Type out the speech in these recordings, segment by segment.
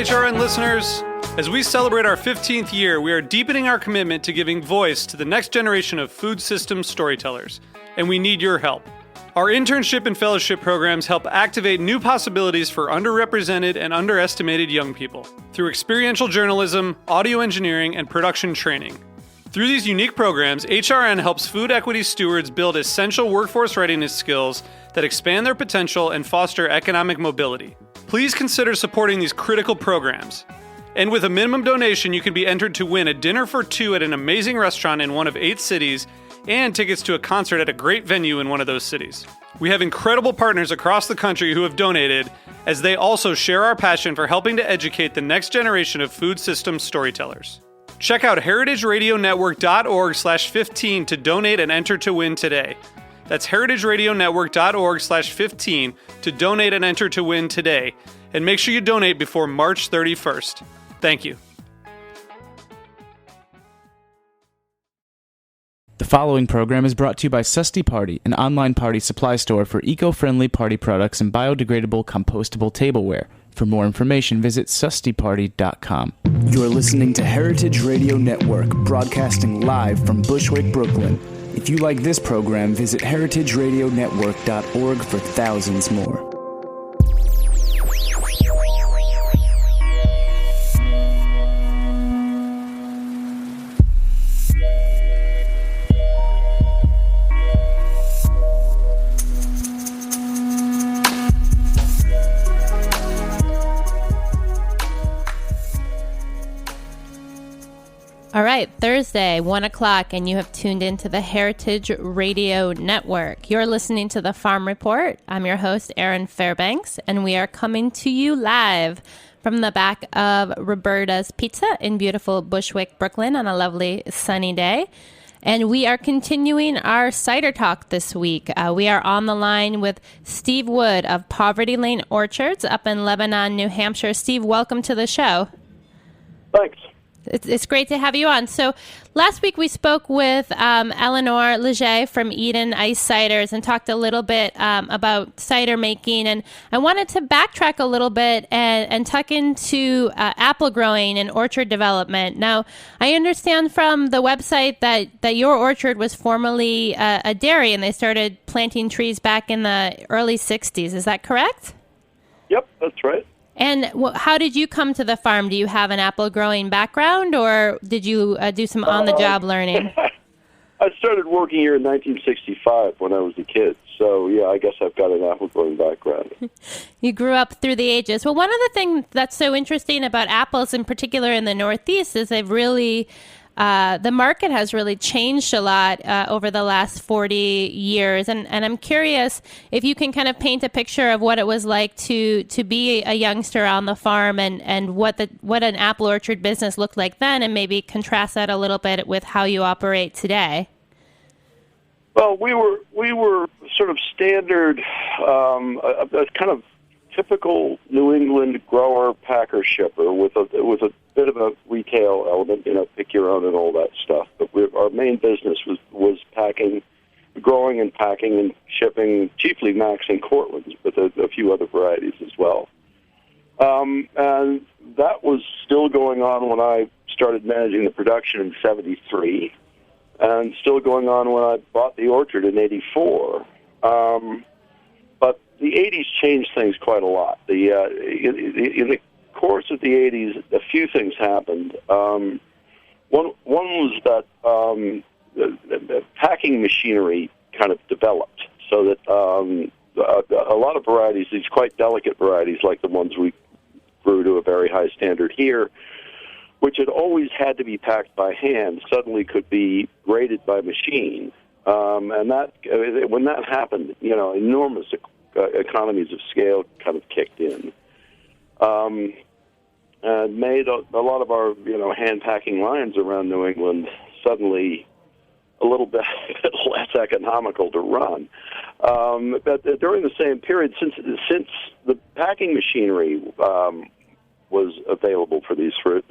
HRN listeners. As we celebrate our 15th year, we are deepening our commitment to giving voice to the next generation of food systems storytellers, and we need your help. Our internship and fellowship programs help activate new possibilities for underrepresented and underestimated young people through experiential journalism, audio engineering, and production training. Through these unique programs, HRN helps food equity stewards build essential workforce readiness skills that expand their potential and foster economic mobility. Please consider supporting these critical programs. And with a minimum donation, you can be entered to win a dinner for two at an amazing restaurant in one of 8 cities and tickets to a concert at a great venue in one of those cities. We have incredible partners across the country who have donated, as they also share our passion for helping to educate the next generation of food systems storytellers. Check out heritageradionetwork.org/15 to donate and enter to win today. That's heritageradionetwork.org/15 to donate and enter to win today. And make sure you donate before March 31st. Thank you. The following program is brought to you by Susty Party, an online party supply store for eco-friendly party products and biodegradable compostable tableware. For more information, visit sustyparty.com. You're listening to Heritage Radio Network, broadcasting live from Bushwick, Brooklyn. If you like this program, visit heritageradionetwork.org for thousands more. All right, Thursday, 1 o'clock, and you have tuned into the Heritage Radio Network. You're listening to The Farm Report. I'm your host, Erin Fairbanks, and we are coming to you live from the back of Roberta's Pizza in beautiful Bushwick, Brooklyn, on a lovely sunny day. And we are continuing our cider talk this week. We are on the line with Steve Wood of Poverty Lane Orchards up in Lebanon, New Hampshire. Steve, welcome to the show. Thanks. It's great to have you on. So last week we spoke with Eleanor Leger from Eden Ice Ciders and talked a little bit about cider making. And I wanted to backtrack a little bit and tuck into apple growing and orchard development. Now, I understand from the website that your orchard was formerly a dairy and they started planting trees back in the early 60s. Is that correct? Yep, that's right. And how did you come to the farm? Do you have an apple growing background, or did you do some on-the-job learning? I started working here in 1965 when I was a kid. So, yeah, I guess I've got an apple growing background. You grew up through the ages. Well, one of the things that's so interesting about apples, in particular in the Northeast, is they've really... the market has really changed a lot over the last 40 years. And I'm curious if you can kind of paint a picture of what it was like to be a youngster on the farm and what an apple orchard business looked like then, and maybe contrast that a little bit with how you operate today. Well, we were sort of standard, a kind of typical New England grower, packer, shipper with a bit of a retail element, pick your own and all that stuff. But our main business was packing, growing and packing and shipping, chiefly Max and Cortlands, but a few other varieties as well. And that was still going on when I started managing the production in '73, and still going on when I bought the orchard in '84. But the '80s changed things quite a lot. In the course of the '80s, a few things happened. One was that the packing machinery kind of developed, so that a lot of varieties, these quite delicate varieties like the ones we grew to a very high standard here, which had always had to be packed by hand, suddenly could be graded by machine. And that, when that happened, enormous economies of scale kind of kicked in, and made a lot of our, hand packing lines around New England suddenly a little bit less economical to run. But during the same period, since the packing machinery was available for these fruit,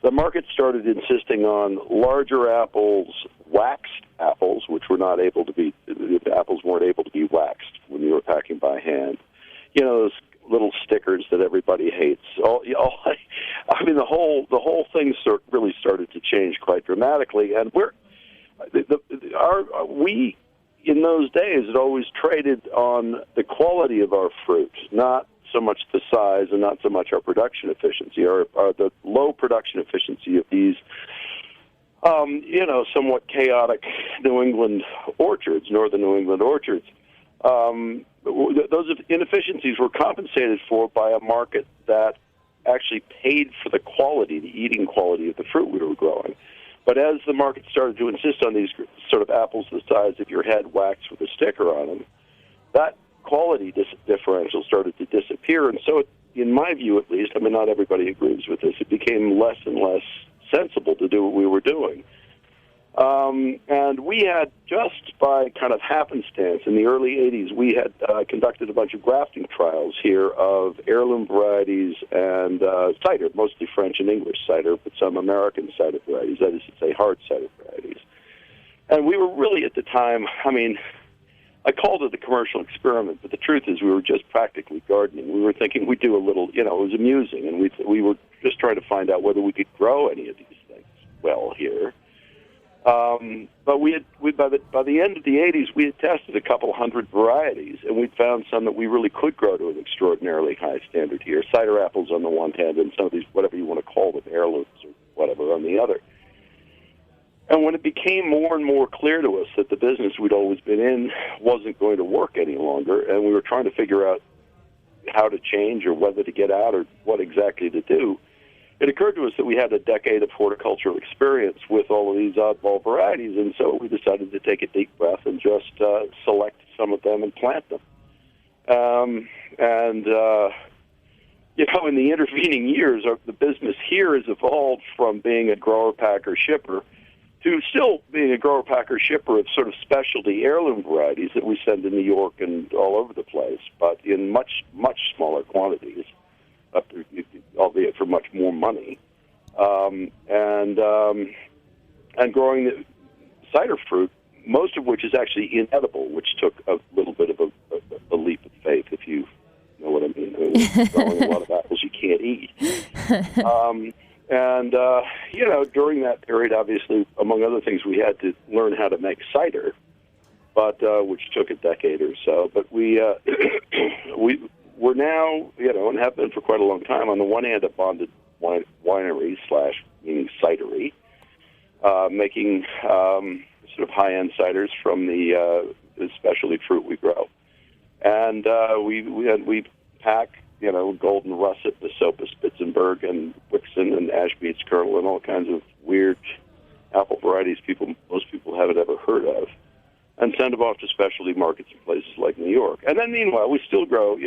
the market started insisting on larger apples, waxed apples, which were not able to be, the apples weren't able to be waxed when you were packing by hand. Those little stickers that everybody hates. I mean, the whole thing really started to change quite dramatically, and we in those days had always traded on the quality of our fruit, not so much the size and not so much our production efficiency, or the low production efficiency of these, somewhat chaotic northern New England orchards. Those inefficiencies were compensated for by a market that actually paid for the eating quality of the fruit we were growing. But as the market started to insist on these sort of apples the size of your head waxed with a sticker on them, that quality differential started to disappear. And so, in my view at least, I mean, not everybody agrees with this, it became less and less sensible to do what we were doing. And we had, just by kind of happenstance, in the early 80s, we had conducted a bunch of grafting trials here of heirloom varieties and cider, mostly French and English cider, but some American cider varieties, that is to say hard cider varieties. And we were really at the time, I mean, I called it a commercial experiment, but the truth is we were just practically gardening. We were thinking we'd do a little, it was amusing, and we were just trying to find out whether we could grow any of these things well here. But by the end of the 80s, we had tested a couple hundred varieties, and we'd found some that we really could grow to an extraordinarily high standard here. Cider apples on the one hand, and some of these, whatever you want to call them, heirlooms or whatever, on the other. And when it became more and more clear to us that the business we'd always been in wasn't going to work any longer, and we were trying to figure out how to change or whether to get out or what exactly to do, it occurred to us that we had a decade of horticultural experience with all of these oddball varieties, and so we decided to take a deep breath and just select some of them and plant them. In the intervening years, the business here has evolved from being a grower, packer, shipper to still being a grower, packer, shipper of sort of specialty heirloom varieties that we send to New York and all over the place, but in much, much smaller quantities, albeit for much more money, and growing the cider fruit, most of which is actually inedible, which took a little bit of a leap of faith, if you know what I mean. Growing a lot of apples you can't eat. During that period, obviously, among other things, we had to learn how to make cider, but which took a decade or so. But we're now, and have been for quite a long time, on the one hand, a bonded winery / meaning cidery, making sort of high-end ciders from the specialty fruit we grow. And we pack, golden russet, Nasopus, Spitzenberg, and Wixon, and Ashbeats kernel, and all kinds of weird apple varieties most people haven't ever heard of, and send them off to specialty markets in places like New York. And then, meanwhile, we still grow some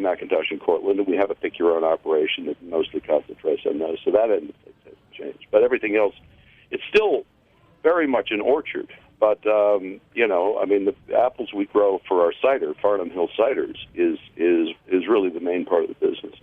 McIntosh in Cortland, and we have a pick-your-own operation that mostly concentrates on those, so that end of things hasn't changed. But everything else, it's still very much an orchard. But, the apples we grow for our cider, Farnum Hill ciders, is really the main part of the business.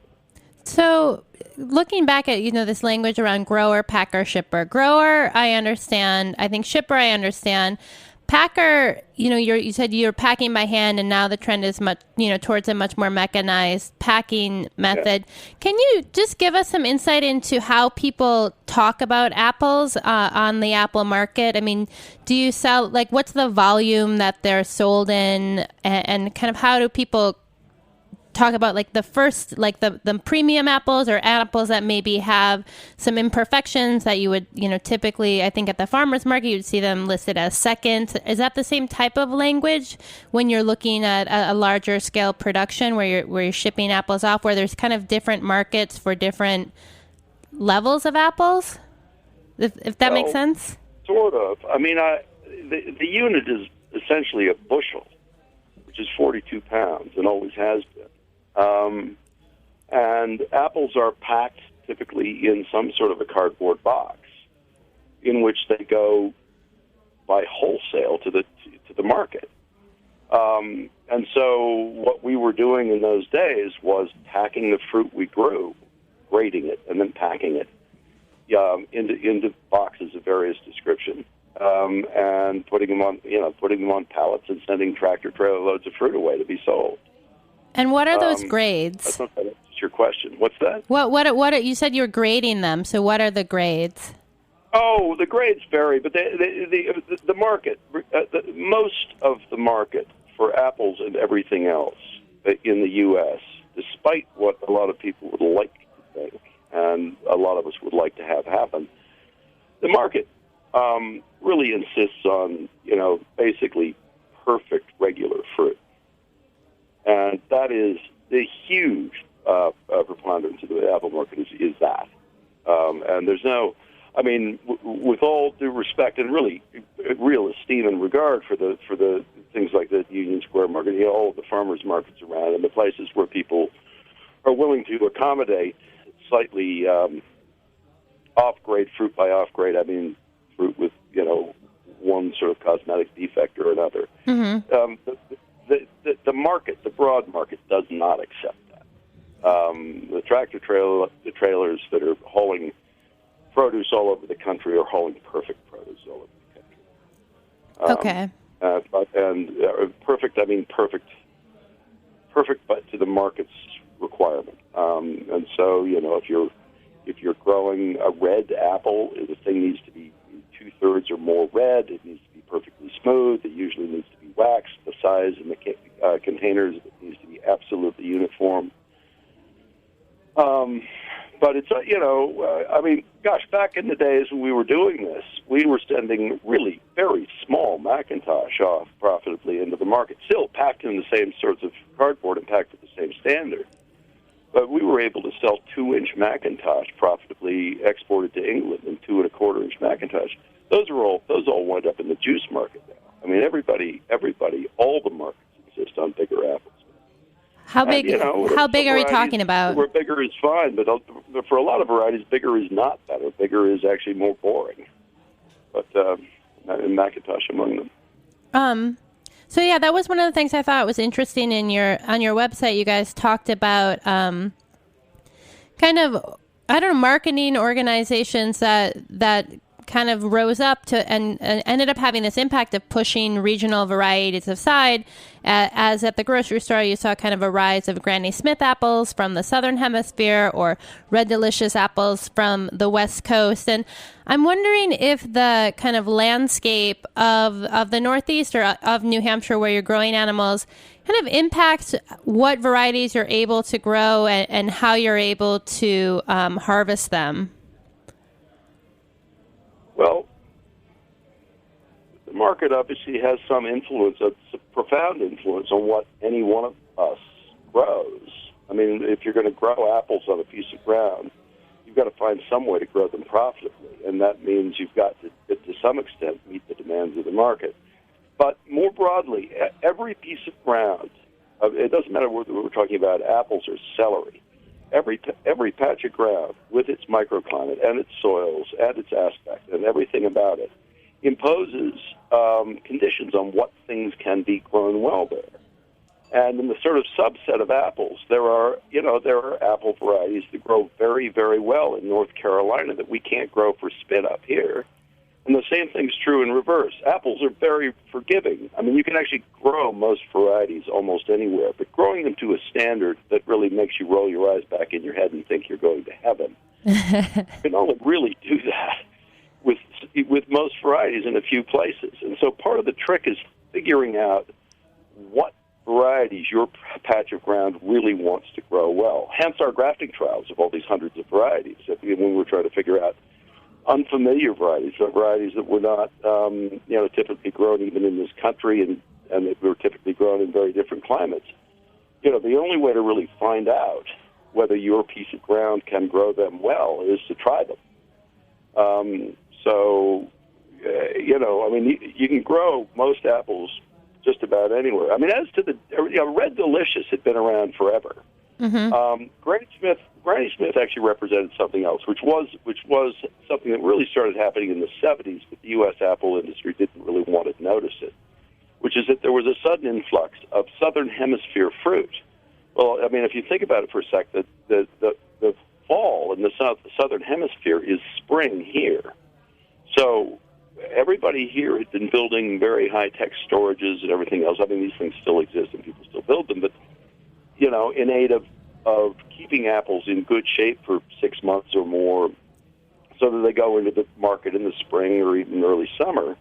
So looking back at, this language around grower, packer, shipper. Grower, I understand. I think shipper, I understand. Packer, you said you're packing by hand, and now the trend is much, towards a much more mechanized packing method. Yeah. Can you just give us some insight into how people talk about apples on the apple market? I mean, do you sell, what's the volume that they're sold in, and kind of how do people talk about the premium apples or apples that maybe have some imperfections that you would, typically, I think at the farmer's market, you'd see them listed as second. Is that the same type of language when you're looking at a larger scale production where you're shipping apples off, where there's kind of different markets for different levels of apples? If that makes sense? Sort of. I mean, the unit is essentially a bushel, which is 42 pounds and always has been. And apples are packed typically in some sort of a cardboard box in which they go by wholesale to the market. And so what we were doing in those days was packing the fruit we grew, grading it, and then packing it into boxes of various description, and putting them on pallets and sending tractor trailer loads of fruit away to be sold. And what are those I grades? don't know if that's your question. What's that? What you said you were grading them, so what are the grades? Oh, the grades vary, but the market, most of the market for apples and everything else in the U.S., despite what a lot of people would like to think, and a lot of us would like to have happen, the market really insists on, basically perfect regular fruit. And that is the huge preponderance of the apple market is that. And there's no, with all due respect and really real esteem and regard for the things like the Union Square market, all of the farmers markets around, and the places where people are willing to accommodate slightly off-grade fruit by off-grade. I mean, fruit with one sort of cosmetic defect or another. Mm-hmm. The market, the broad market, does not accept that. The tractor trailers that are hauling produce all over the country are hauling perfect produce all over the country. Okay. Perfect, I mean perfect, but to the market's requirement. And so, if you're growing a red apple, the thing needs to be 2/3 or more red. It needs to be perfectly smooth. It usually needs to be waxed. The size in the containers needs to be absolutely uniform. But it's, back in the days when we were doing this, we were sending really very small Macintosh off profitably into the market, still packed in the same sorts of cardboard and packed with the same standard. But we were able to sell 2-inch Macintosh profitably exported to England and 2 1/4-inch Macintosh. Those all wind up in the juice market now. I mean, everybody, all the markets insist on bigger apples. How big? How big are we talking about? Where bigger is fine, but for a lot of varieties, bigger is not better. Bigger is actually more boring. But and Macintosh among them. So yeah, that was one of the things I thought was interesting on your website. You guys talked about kind of marketing organizations that kind of rose up to and ended up having this impact of pushing regional varieties of cider. As at the grocery store, you saw kind of a rise of Granny Smith apples from the Southern Hemisphere or Red Delicious apples from the West Coast. And I'm wondering if the kind of landscape of the Northeast or of New Hampshire where you're growing animals kind of impacts what varieties you're able to grow and how you're able to harvest them. Well, the market obviously has some influence, a profound influence on what any one of us grows. I mean, if you're going to grow apples on a piece of ground, you've got to find some way to grow them profitably, and that means you've got to some extent, meet the demands of the market. But more broadly, every piece of ground, it doesn't matter whether we're talking about apples or celery, every patch of ground with its microclimate and its soils and its aspect and everything about it imposes conditions on what things can be grown well there. And in the sort of subset of apples, there are apple varieties that grow very, very well in North Carolina that we can't grow for spit up here. And the same thing's true in reverse. Apples are very forgiving. I mean, you can actually grow most varieties almost anywhere, but growing them to a standard that really makes you roll your eyes back in your head and think you're going to heaven, you can only really do that with most varieties in a few places. And so part of the trick is figuring out what varieties your patch of ground really wants to grow well. Hence our grafting trials of all these hundreds of varieties. When we're trying to figure out unfamiliar varieties that were not, typically grown even in this country, and that were typically grown in very different climates. The only way to really find out whether your piece of ground can grow them well is to try them. You can grow most apples just about anywhere. I mean, as to the Red Delicious had been around forever. Mm-hmm. Granny Smith actually represented something else, which was something that really started happening in the 70s, but the U.S. apple industry didn't really want to notice it, which is that there was a sudden influx of Southern Hemisphere fruit. Well, I mean, if you think about it for a sec, the fall in the Southern Hemisphere is spring here. So everybody here had been building very high-tech storages and everything else. I mean, these things still exist and people still build them, but in aid of keeping apples in good shape for 6 months or more so that they go into the market in the spring or even early summer.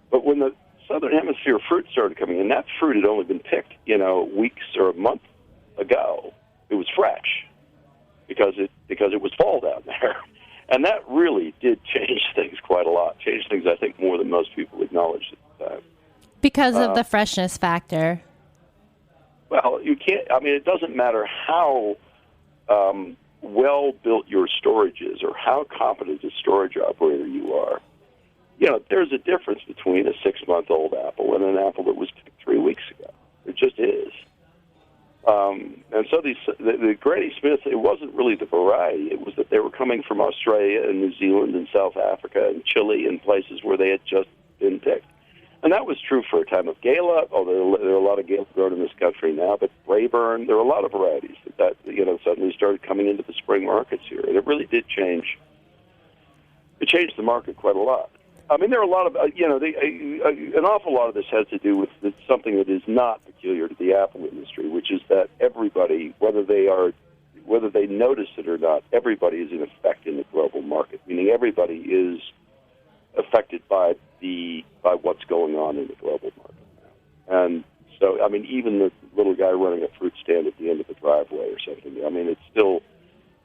But when the Southern Hemisphere fruit started coming in, that fruit had only been picked, weeks or a month ago. It was fresh because it was fall down there. And that really did change things quite a lot. Changed things, I think, more than most people acknowledged at the time. Because of the freshness factor. Well, it doesn't matter how well-built your storage is or how competent a storage operator you are. There's a difference between a 6-month-old apple and an apple that was picked 3 weeks ago. It just is. And so the Granny Smiths, it wasn't really the variety. It was that they were coming from Australia and New Zealand and South Africa and Chile and places where they had just been picked. And that was true for a time of Gala. There are a lot of Gala grown in this country now, but Braeburn, there are a lot of varieties that suddenly started coming into the spring markets here. And it really did change. It changed the market quite a lot. I mean, there are a lot of, an awful lot of this has to do with something that is not peculiar to the apple industry, which is that everybody, whether they notice it or not, everybody is in effect in the global market, meaning everybody is affected by what's going on in the global market now. And so, even the little guy running a fruit stand at the end of the driveway or something, it's still,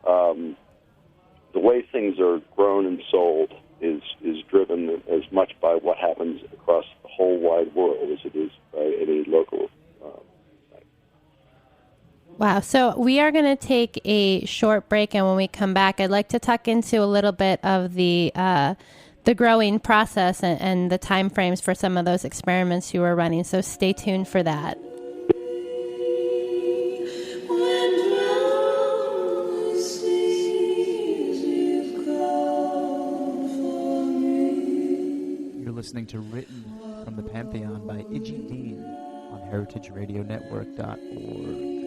the way things are grown and sold is driven as much by what happens across the whole wide world as it is by any local site. Wow. So we are going to take a short break, and when we come back, I'd like to tuck into a little bit of the growing process and the time frames for some of those experiments you were running. So stay tuned for that. Listening to Written from the Pantheon by Iggy Dean on heritageradionetwork.org.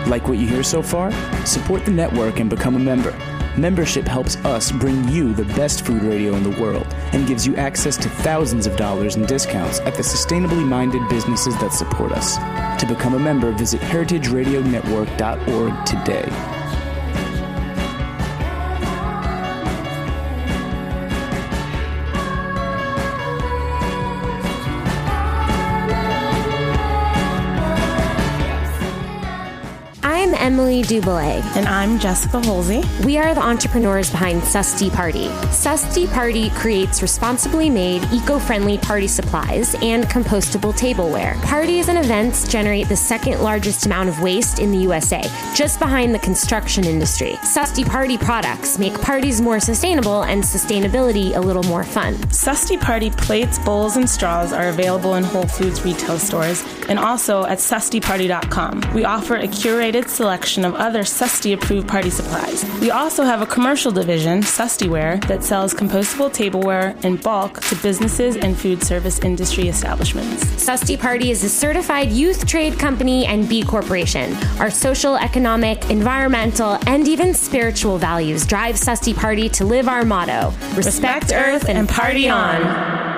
Like what you hear so far? Support the network and become a member. Membership helps us bring you the best food radio in the world and gives you access to thousands of dollars in discounts at the sustainably minded businesses that support us. To become a member, visit heritageradionetwork.org today. I'm Emily Dubois. And I'm Jessica Holsey. We are the entrepreneurs behind Susty Party. Susty Party creates responsibly made, eco-friendly party supplies and compostable tableware. Parties and events generate the second largest amount of waste in the USA, just behind the construction industry. Susty Party products make parties more sustainable and sustainability a little more fun. Susty Party plates, bowls, and straws are available in Whole Foods retail stores and also at sustyparty.com. We offer a curated selection of other Susty-approved party supplies. We also have a commercial division, Sustyware, that sells compostable tableware in bulk to businesses and food service industry establishments. Susty Party is a certified youth trade company and B Corporation. Our social, economic, environmental, and even spiritual values drive Susty Party to live our motto: respect Earth and party on.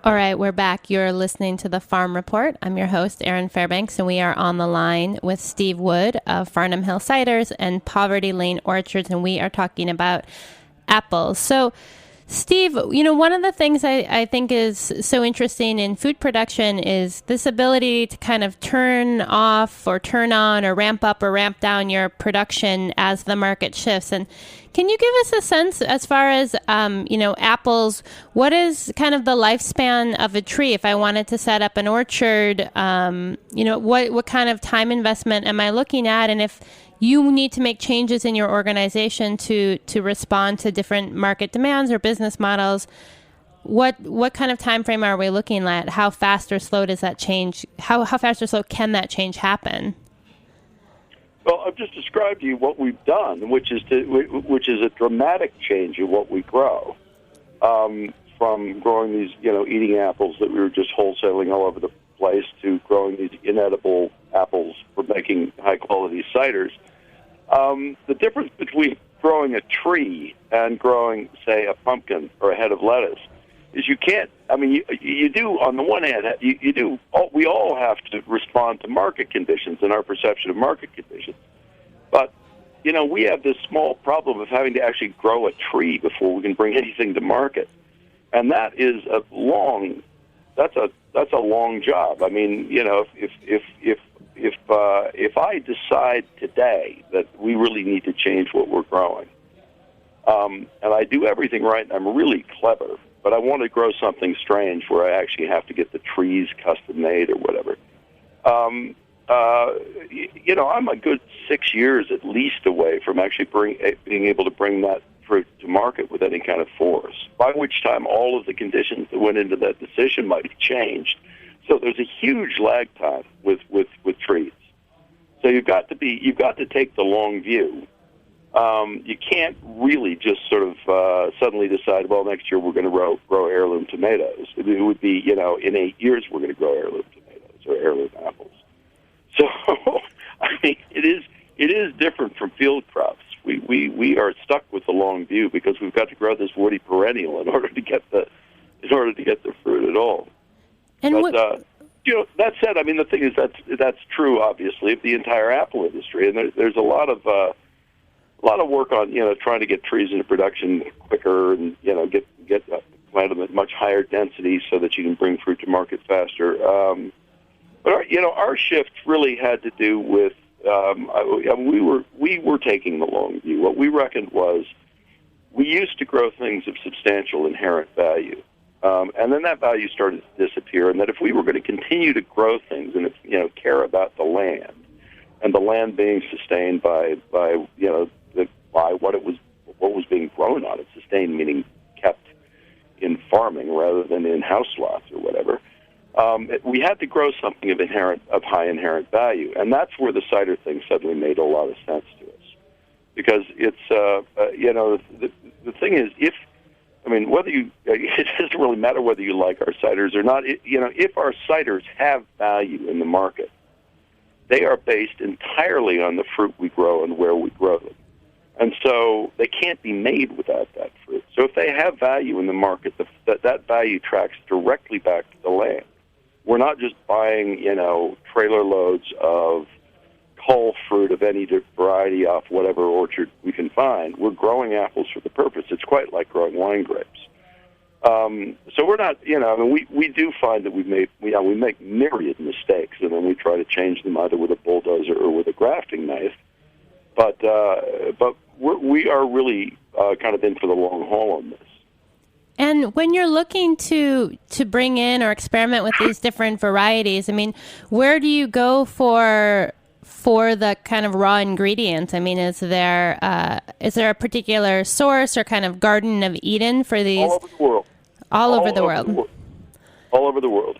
All right, we're back. You're listening to the Farm Report. I'm your host, Erin Fairbanks, and we are on the line with Steve Wood of Farnum Hill Ciders and Poverty Lane Orchards, and we are talking about apples. So, Steve, one of the things I think is so interesting in food production is this ability to kind of turn off or turn on or ramp up or ramp down your production as the market shifts. And Can you give us a sense as far as, apples, what is kind of the lifespan of a tree? If I wanted to set up an orchard, what kind of time investment am I looking at? And if you need to make changes in your organization to respond to different market demands or business models, what kind of time frame are we looking at? How fast or slow does that change? How fast or slow can that change happen? Well, I've just described to you what we've done, which is a dramatic change in what we grow. From growing these, eating apples that we were just wholesaling all over the place to growing these inedible apples for making high-quality ciders. The difference between growing a tree and growing, say, a pumpkin or a head of lettuce is you can't, you do, on the one hand, we all have to respond to market conditions and our perception of market conditions. But, we have this small problem of having to actually grow a tree before we can bring anything to market. And that is a long job. If I decide today that we really need to change what we're growing, and I do everything right, and I'm really clever, but I want to grow something strange where I actually have to get the trees custom made or whatever. I'm a good 6 years at least away from actually being able to bring that fruit to market with any kind of force, by which time all of the conditions that went into that decision might have changed. So there's a huge lag time with trees. So you've got to take the long view. You can't really just sort of suddenly decide, well, next year we're going to grow heirloom tomatoes. It would be, in 8 years we're going to grow heirloom tomatoes or heirloom apples. So, it is different from field crops. We are stuck with the long view because we've got to grow this woody perennial in order to get the fruit at all. And that said, the thing is that's true, obviously, of the entire apple industry, and there's a lot of work on trying to get trees into production quicker and get plant them at much higher density so that you can bring fruit to market faster. But our shift really had to do with we were taking the long view. What we reckoned was we used to grow things of substantial inherent value. And then that value started to disappear, and that if we were going to continue to grow things and care about the land, and the land being sustained by what was being grown on it, sustained meaning kept in farming rather than in house lots or whatever, we had to grow something of high inherent value, and that's where the cider thing suddenly made a lot of sense to us, because it's the thing is whether it doesn't really matter whether you like our ciders or not. If our ciders have value in the market, they are based entirely on the fruit we grow and where we grow them. And so they can't be made without that fruit. So if they have value in the market, that value tracks directly back to the land. We're not just buying, trailer loads of cull fruit of any variety off whatever orchard we can find. We're growing apples for the purpose. It's quite like growing wine grapes. So we're not, we do find that we make myriad mistakes, and then we try to change them either with a bulldozer or with a grafting knife. But we are really kind of in for the long haul on this. And when you're looking to bring in or experiment with these different varieties, where do you go for the kind of raw ingredients? Is there a particular source or kind of Garden of Eden for these? All over the world. All over the world. All over the world.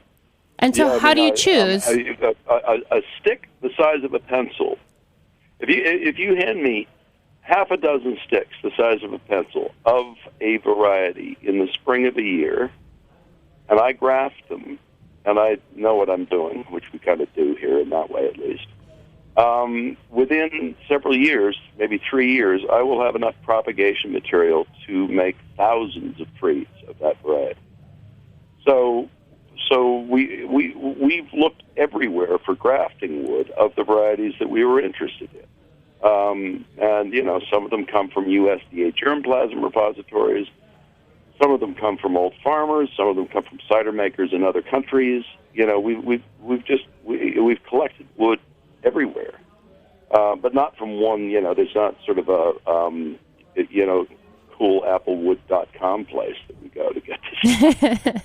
And so how do you choose? A stick the size of a pencil. If you hand me half a dozen sticks the size of a pencil of a variety in the spring of a year, and I graft them, and I know what I'm doing, which we kind of do here in that way at least, within several years, maybe 3 years, I will have enough propagation material to make thousands of trees of that variety. So we've looked everywhere for grafting wood of the varieties that we were interested in. And some of them come from USDA germplasm repositories. Some of them come from old farmers. Some of them come from cider makers in other countries. We've collected wood everywhere, but not from one. There's not sort of cool applewood.com place that we go to get this.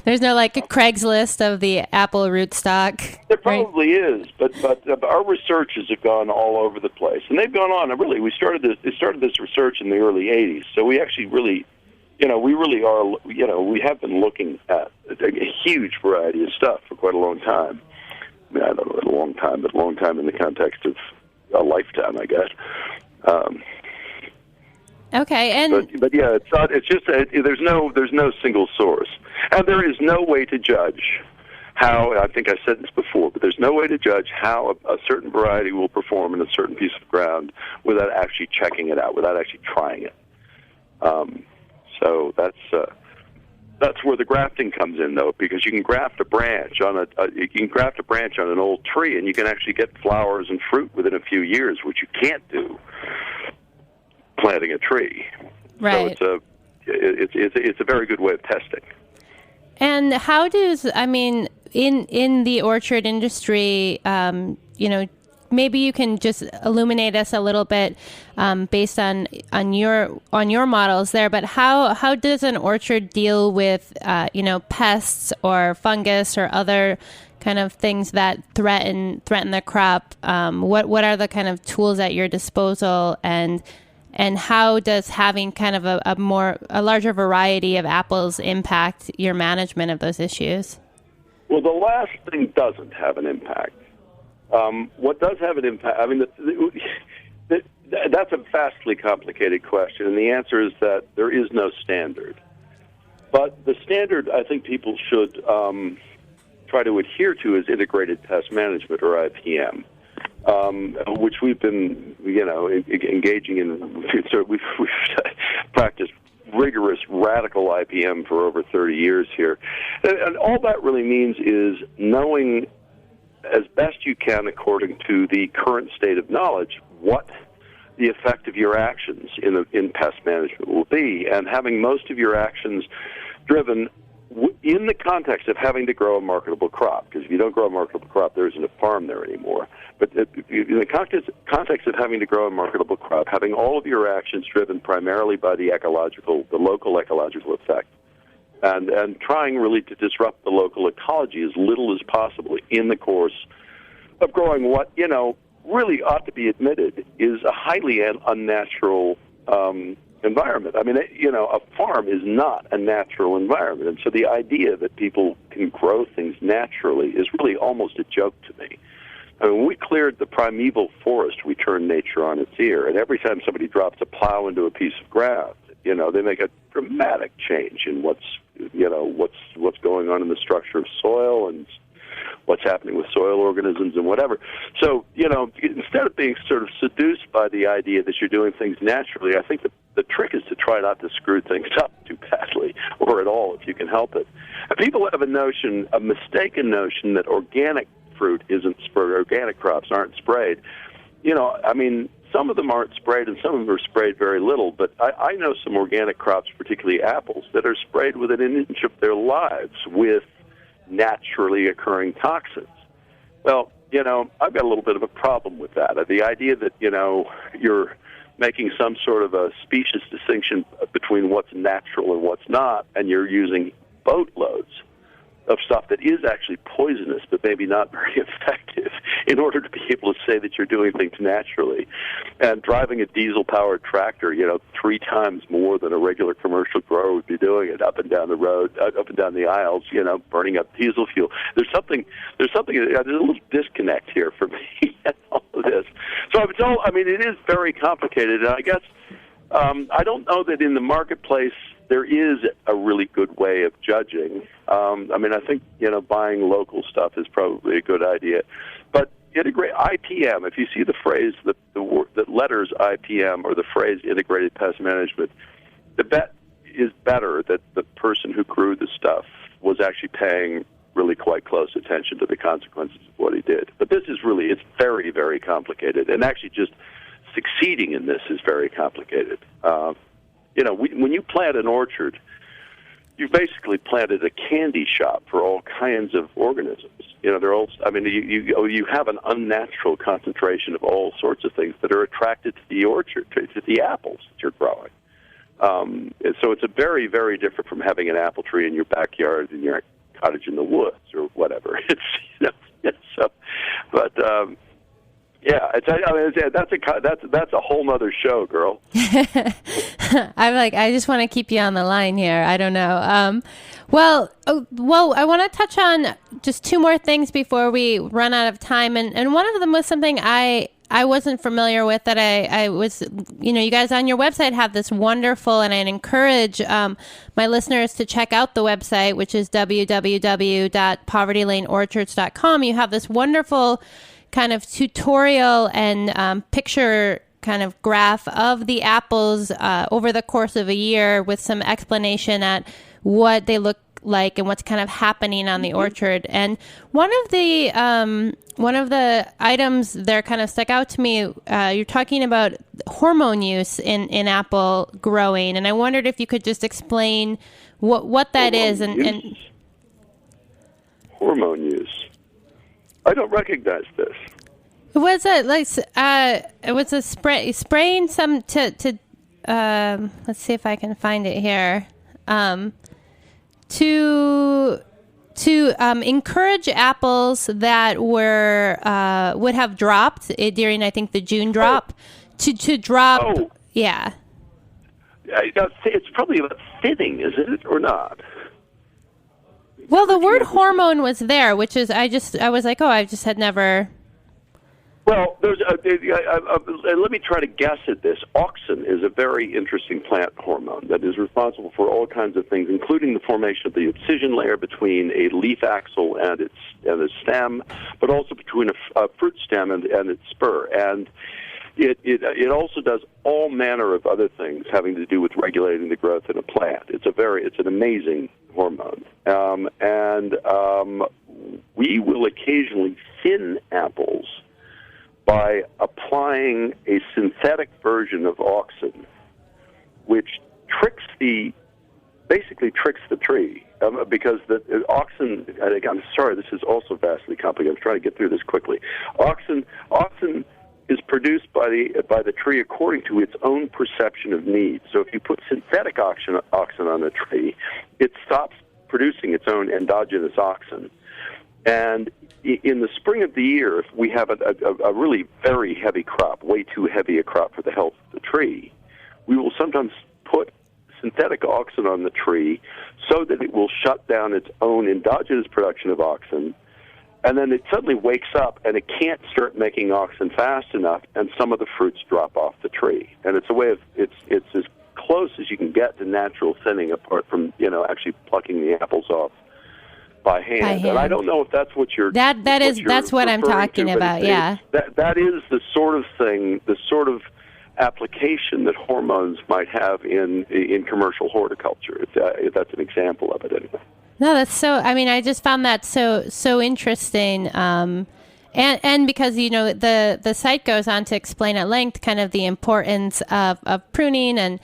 There's no like a Craigslist of the apple rootstock. There probably is, but our researchers have gone all over the place, and they've gone on. And really, they started this research in the early '80s, so we actually really, we really are, we have been looking at a huge variety of stuff for quite a long time. I mean, I don't know, a long time, but a long time in the context of a lifetime, I guess. Okay, and but yeah, it's not. It's just there's no single source, and there is no way to judge how. I think I said this before, but there's no way to judge how a certain variety will perform in a certain piece of ground without actually checking it out, without actually trying it. So that's where the grafting comes in, though, because you can graft a branch on an old tree, and you can actually get flowers and fruit within a few years, which you can't do planting a tree. Right. So it's a very good way of testing. And how does, in the orchard industry, maybe you can just illuminate us a little bit based on your models there. But how does an orchard deal with pests or fungus or other kind of things that threaten the crop? What are the kind of tools at your disposal, and how does having kind of a larger variety of apples impact your management of those issues? Well, the last thing doesn't have an impact. What does have an impact? That's a vastly complicated question, and the answer is that there is no standard. But the standard I think people should try to adhere to is integrated pest management, or IPM. Which we've been, engaging in. So we've practiced rigorous, radical IPM for over 30 years here. And all that really means is knowing as best you can, according to the current state of knowledge, what the effect of your actions in pest management will be, and having most of your actions driven in the context of having to grow a marketable crop, because if you don't grow a marketable crop, there isn't a farm there anymore. But in the context of having to grow a marketable crop, having all of your actions driven primarily by the local ecological effect, and trying really to disrupt the local ecology as little as possible in the course of growing what, really ought to be admitted is a highly unnatural environment. A farm is not a natural environment, and so the idea that people can grow things naturally is really almost a joke to me. When we cleared the primeval forest, we turned nature on its ear, and every time somebody drops a plow into a piece of ground, they make a dramatic change in what's going on in the structure of soil and what's happening with soil organisms and whatever. So, instead of being sort of seduced by the idea that you're doing things naturally, I think the trick is to try not to screw things up too badly, or at all, if you can help it. And people have a mistaken notion that organic fruit isn't sprayed, organic crops aren't sprayed. Some of them aren't sprayed and some of them are sprayed very little, but I know some organic crops, particularly apples, that are sprayed within an inch of their lives with naturally occurring toxins. Well, I've got a little bit of a problem with that. The idea that, you're making some sort of a specious distinction between what's natural and what's not, and you're using boatloads of stuff that is actually poisonous but maybe not very effective in order to be able to say that you're doing things naturally. And driving a diesel-powered tractor, 3 times more than a regular commercial grower would be doing it up and down the road, up and down the aisles, burning up diesel fuel. There's a little disconnect here for me in all of this. So it is very complicated, and I guess I don't know that in the marketplace there is a really good way of judging. I think, buying local stuff is probably a good idea. But integrate IPM, if you see the phrase, the letters IPM or the phrase integrated pest management, the bet is better that the person who grew the stuff was actually paying really quite close attention to the consequences of what he did. But this is it's very, very complicated. And actually just succeeding in this is very complicated. When you plant an orchard, you've basically planted a candy shop for all kinds of organisms. they're all. I mean, you have an unnatural concentration of all sorts of things that are attracted to the orchard, to the apples that you're growing. So it's a very, very different from having an apple tree in your backyard in your cottage in the woods or whatever. That's a whole nother show, girl. I just want to keep you on the line here. I don't know. Well, I want to touch on just two more things before we run out of time. And one of them was something I wasn't familiar with that I was, you guys on your website have this wonderful, and I'd encourage my listeners to check out the website, which is www.povertylaneorchards.com. You have this wonderful kind of tutorial and picture kind of graph of the apples over the course of a year with some explanation at what they look like and what's kind of happening on the orchard. And one of the items there kind of stuck out to me. You're talking about hormone use in apple growing, and I wondered if you could just explain what that is. And hormone use. I don't recognize this. Was it like it was a spraying some to let's see if I can find it here. To encourage apples that would have dropped during, I think, the June drop, to drop. Oh. Yeah. It's probably about thinning, isn't it, or not? Well, the word hormone was there, which is I was like, I just had never. Well, let me try to guess at this. Auxin is a very interesting plant hormone that is responsible for all kinds of things, including the formation of the excision layer between a leaf axil and its stem, but also between a fruit stem and its spur. And it also does all manner of other things having to do with regulating the growth in a plant. It's an amazing hormone, and we will occasionally thin apples by applying a synthetic version of auxin, which basically tricks the tree, because the auxin. I'm sorry, this is also vastly complicated. I'm trying to get through this quickly. Auxin is produced by the tree according to its own perception of need. So if you put synthetic auxin on a tree, it stops producing its own endogenous auxin. And in the spring of the year, if we have a really very heavy crop, way too heavy a crop for the health of the tree, we will sometimes put synthetic auxin on the tree so that it will shut down its own endogenous production of auxin, and then it suddenly wakes up and it can't start making auxin fast enough, and some of the fruits drop off the tree. And it's a way of it's as close as you can get to natural thinning, apart from actually plucking the apples off by hand. And I don't know if that's what you're. That's what I'm talking about. Yeah. That is the sort of thing, the sort of application that hormones might have in commercial horticulture. If that's an example of it, anyway. No, that's so. I mean, I just found that so interesting. And because, the site goes on to explain at length kind of the importance of pruning and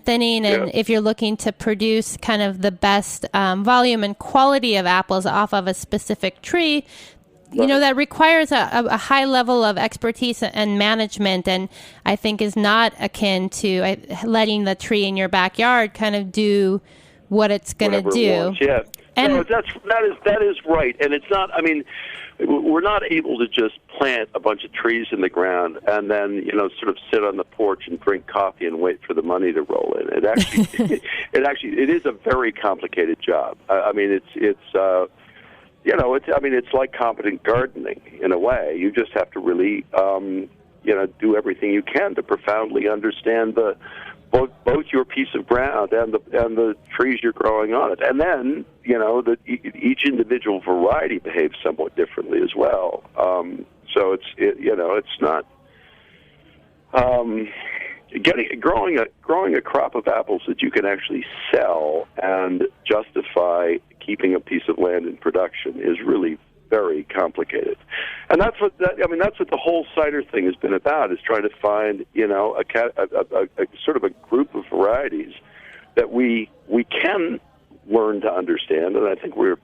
thinning. And if you're looking to produce kind of the best volume and quality of apples off of a specific tree, that requires a high level of expertise and management. And I think is not akin to letting the tree in your backyard kind of do what it's going to do. Yeah. And that is right. And it's not, I mean, we're not able to just plant a bunch of trees in the ground and then, sort of sit on the porch and drink coffee and wait for the money to roll in. It actually, it is a very complicated job. I mean, it's like competent gardening in a way. You just have to really, do everything you can to profoundly understand both your piece of ground and the trees you're growing on it. And then, each individual variety behaves somewhat differently as well. So it's not growing a crop of apples that you can actually sell and justify keeping a piece of land in production is really very complicated. And that's what the whole cider thing has been about, is trying to find, a sort of a group of varieties that we can learn to understand, and I think we're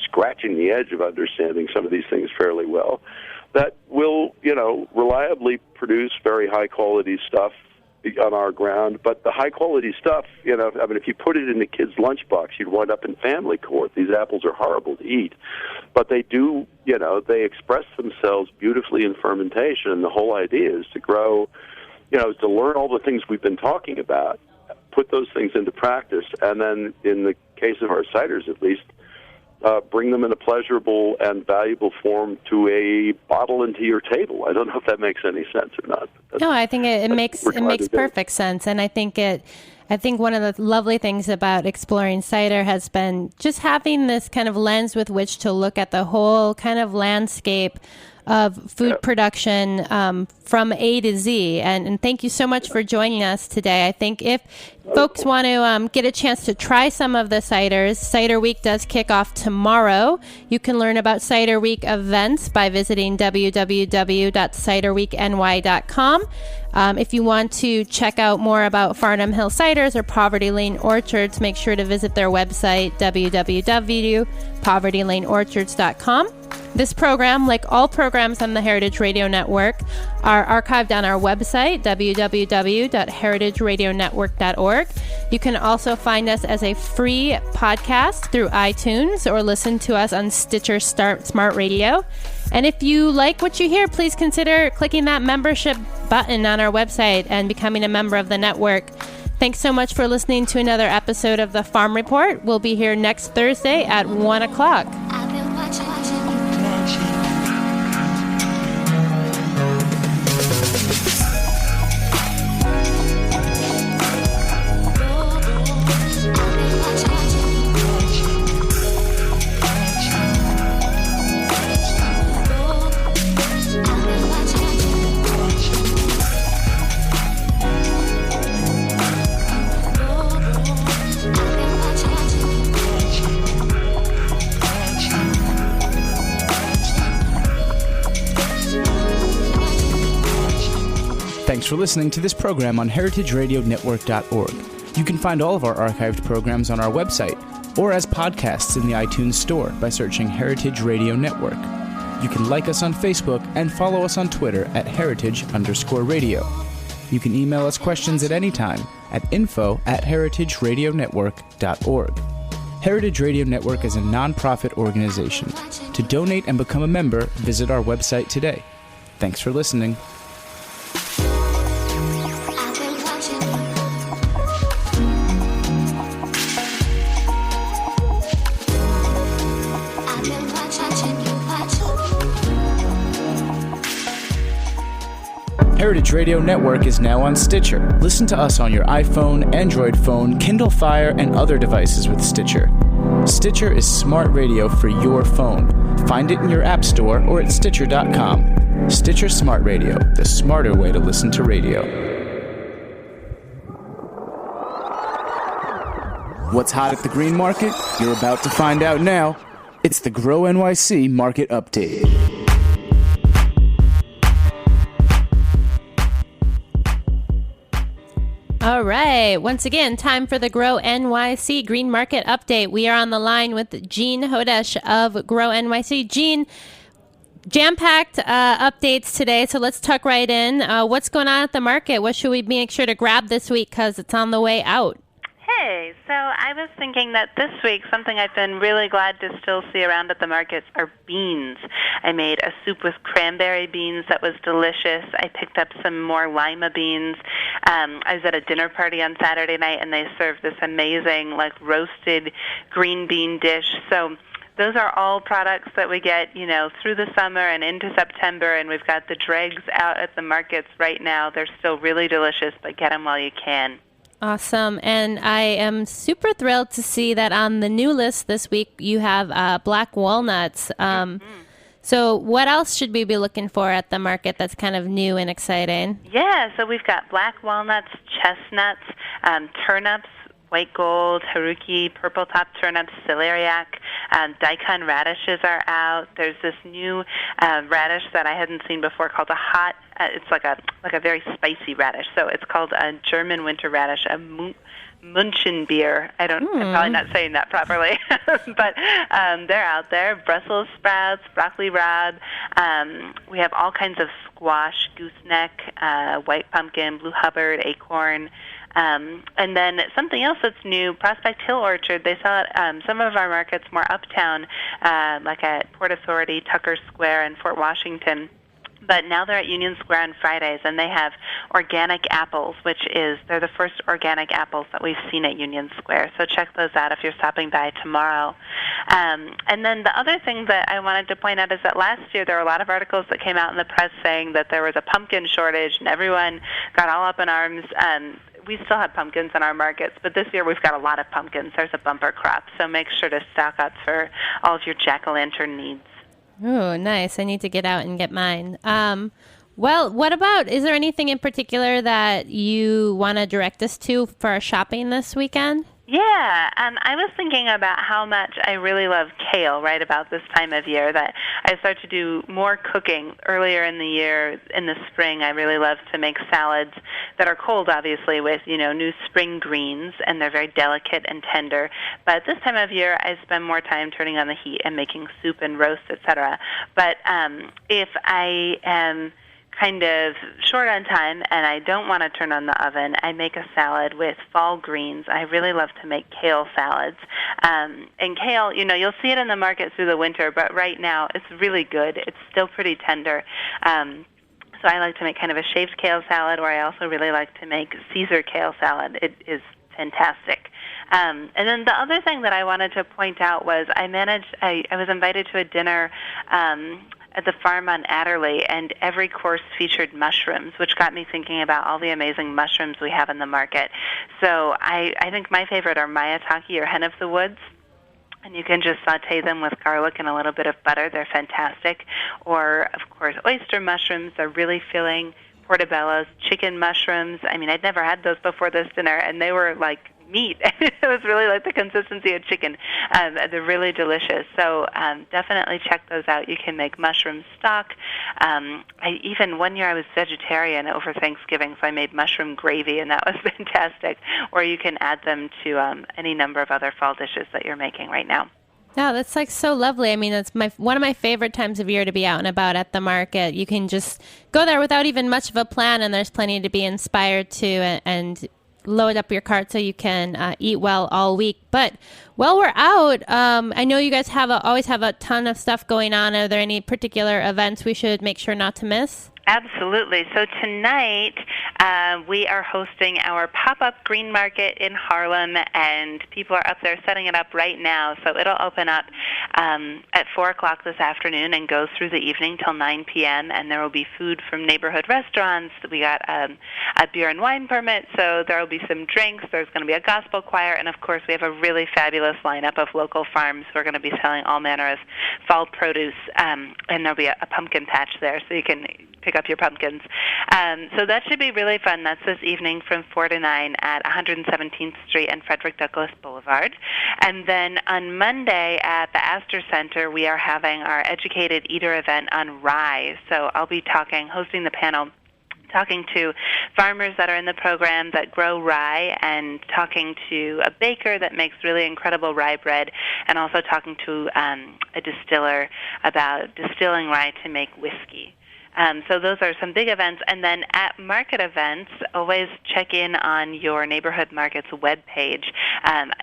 scratching the edge of understanding some of these things fairly well, that will, reliably produce very high-quality stuff on our ground. But the high-quality stuff, if you put it in the kid's lunchbox, you'd wind up in family court. These apples are horrible to eat. But they do, they express themselves beautifully in fermentation, and the whole idea is to grow, to learn all the things we've been talking about, put those things into practice, and then in the case of our ciders at least, bring them in a pleasurable and valuable form to a bottle and to your table. I don't know if that makes any sense or not. No, I think it makes perfect sense, and I think one of the lovely things about exploring cider has been just having this kind of lens with which to look at the whole kind of landscape of food production from A to Z. And thank you so much for joining us today. I think if folks want to get a chance to try some of the ciders, Cider Week does kick off tomorrow. You can learn about Cider Week events by visiting www.ciderweekny.com. If you want to check out more about Farnum Hill Ciders or Poverty Lane Orchards, make sure to visit their website, www.povertylaneorchards.com. This program, like all programs on the Heritage Radio Network, are archived on our website, www.heritageradionetwork.org. You can also find us as a free podcast through iTunes or listen to us on Stitcher Smart Radio. And if you like what you hear, please consider clicking that membership button on our website and becoming a member of the network. Thanks so much for listening to another episode of The Farm Report. We'll be here next Thursday at 1 o'clock. Thanks for listening to this program on heritageradionetwork.org. You can find all of our archived programs on our website or as podcasts in the iTunes Store by searching Heritage Radio Network. You can like us on Facebook and follow us on Twitter at @heritage_radio. You can email us questions at any time at info@heritageradionetwork.org. Heritage Radio Network is a non-profit organization. To donate and become a member, visit our website today. Thanks for listening. Heritage Radio Network is now on Stitcher. Listen to us on your iPhone, Android phone, Kindle Fire, and other devices with Stitcher. Stitcher is smart radio for your phone. Find it in your app store or at Stitcher.com. Stitcher Smart Radio, the smarter way to listen to radio. What's hot at the green market? You're about to find out now. It's the Grow NYC Market Update. All right. Once again, time for the Grow NYC Green Market Update. We are on the line with Jean Hodesh of Grow NYC. Jean, jam-packed updates today, so let's tuck right in. What's going on at the market? What should we make sure to grab this week because it's on the way out? Hey, so I was thinking that this week, something I've been really glad to still see around at the markets are beans. I made a soup with cranberry beans that was delicious. I picked up some more lima beans. I was at a dinner party on Saturday night, and they served this amazing, roasted green bean dish. So those are all products that we get, through the summer and into September, and we've got the dregs out at the markets right now. They're still really delicious, but get them while you can. Awesome. And I am super thrilled to see that on the new list this week you have black walnuts. So what else should we be looking for at the market that's kind of new and exciting? Yeah, so we've got black walnuts, chestnuts, turnips, white gold, haruki, purple top turnips, celeriac, daikon radishes are out. There's this new radish that I hadn't seen before called a hot. It's like a very spicy radish. So it's called a German winter radish, a Munchenbeer. I'm probably not saying that properly, but they're out there. Brussels sprouts, broccoli rabe. We have all kinds of squash, gooseneck, white pumpkin, blue Hubbard, acorn. And then something else that's new, Prospect Hill Orchard, they sell at some of our markets more uptown, like at Port Authority, Tucker Square, and Fort Washington. But now they're at Union Square on Fridays, and they have organic apples, they're the first organic apples that we've seen at Union Square. So check those out if you're stopping by tomorrow. And then the other thing that I wanted to point out is that last year there were a lot of articles that came out in the press saying that there was a pumpkin shortage, and everyone got all up in arms. We still have pumpkins in our markets, but this year we've got a lot of pumpkins. There's a bumper crop, so make sure to stock up for all of your jack-o'-lantern needs. Oh, nice. I need to get out and get mine. Well, what about, is there anything in particular that you want to direct us to for our shopping this weekend? Yeah, I was thinking about how much I really love kale right about this time of year, that I start to do more cooking earlier in the year. In the spring, I really love to make salads that are cold, obviously, with, new spring greens, and they're very delicate and tender. But this time of year, I spend more time turning on the heat and making soup and roast, etc. But if I am kind of short on time and I don't want to turn on the oven, I make a salad with fall greens. I really love to make kale salads. And kale, you'll see it in the market through the winter, but right now it's really good. It's still pretty tender. So I like to make kind of a shaved kale salad, or I also really like to make Caesar kale salad. It is fantastic. And then the other thing that I wanted to point out was I was invited to a dinner at the farm on Adderley, and every course featured mushrooms, which got me thinking about all the amazing mushrooms we have in the market. So I think my favorite are maitake, or hen of the woods. And you can just saute them with garlic and a little bit of butter. They're fantastic. Or, of course, oyster mushrooms are really filling. Portobello's, chicken mushrooms. I mean, I'd never had those before this dinner, and they were like meat. It was really like the consistency of chicken. They're really delicious. So definitely check those out. You can make mushroom stock. Even one year I was vegetarian over Thanksgiving, so I made mushroom gravy, and that was fantastic. Or you can add them to any number of other fall dishes that you're making right now. Yeah, that's like so lovely. I mean, it's one of my favorite times of year to be out and about at the market. You can just go there without even much of a plan, and there's plenty to be inspired to, and load up your cart so you can eat well all week. But while we're out, I know you guys always have a ton of stuff going on. Are there any particular events we should make sure not to miss? Absolutely. So tonight we are hosting our pop-up green market in Harlem, and people are up there setting it up right now. So it'll open up at 4 o'clock this afternoon and go through the evening till 9 p.m., and there will be food from neighborhood restaurants. We got a beer and wine permit, so there will be some drinks. There's going to be a gospel choir, and of course we have a really fabulous lineup of local farms who are going to be selling all manner of fall produce, and there'll be a pumpkin patch there, so you can pick up your pumpkins. So that should be really fun. That's this evening from 4 to 9 at 117th Street and Frederick Douglass Boulevard. And then on Monday at the Astor Center, we are having our Educated Eater event on rye. So I'll be hosting the panel, talking to farmers that are in the program that grow rye, and talking to a baker that makes really incredible rye bread, and also talking to a distiller about distilling rye to make whiskey. So those are some big events. And then at market events, always check in on your neighborhood market's webpage.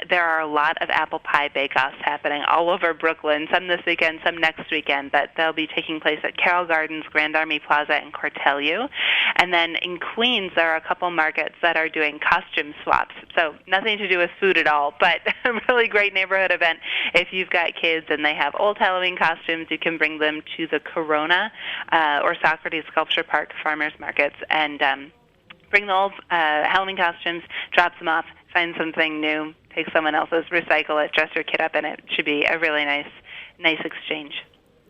There are a lot of apple pie bake-offs happening all over Brooklyn, some this weekend, some next weekend, but they'll be taking place at Carroll Gardens, Grand Army Plaza, and Cortelliu. And then in Queens, there are a couple markets that are doing costume swaps. So nothing to do with food at all, but a really great neighborhood event. If you've got kids and they have old Halloween costumes, you can bring them to the Corona or Socrates Sculpture Park farmers markets and bring the old Halloween costumes, drop them off, find something new, take someone else's, recycle it, dress your kid up in it. It should be a really nice exchange.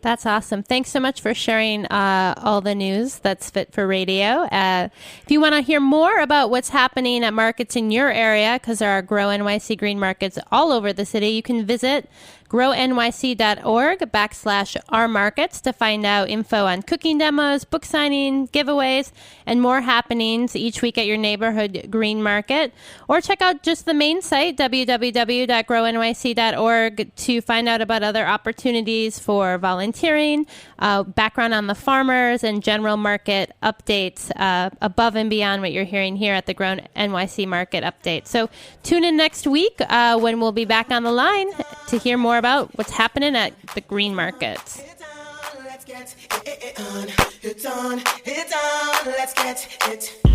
That's awesome. Thanks so much for sharing all the news that's fit for radio. If you want to hear more about what's happening at markets in your area, because there are Grow NYC green markets all over the city, you can visit grownyc.org/ourmarkets to find out info on cooking demos, book signing, giveaways, and more happenings each week at your neighborhood green market. Or check out just the main site, www.grownyc.org, to find out about other opportunities for volunteering, background on the farmers, and general market updates above and beyond what you're hearing here at the Grow NYC Market Update. So tune in next week when we'll be back on the line to hear more about what's happening at the green markets. Let's get it on, let's get it.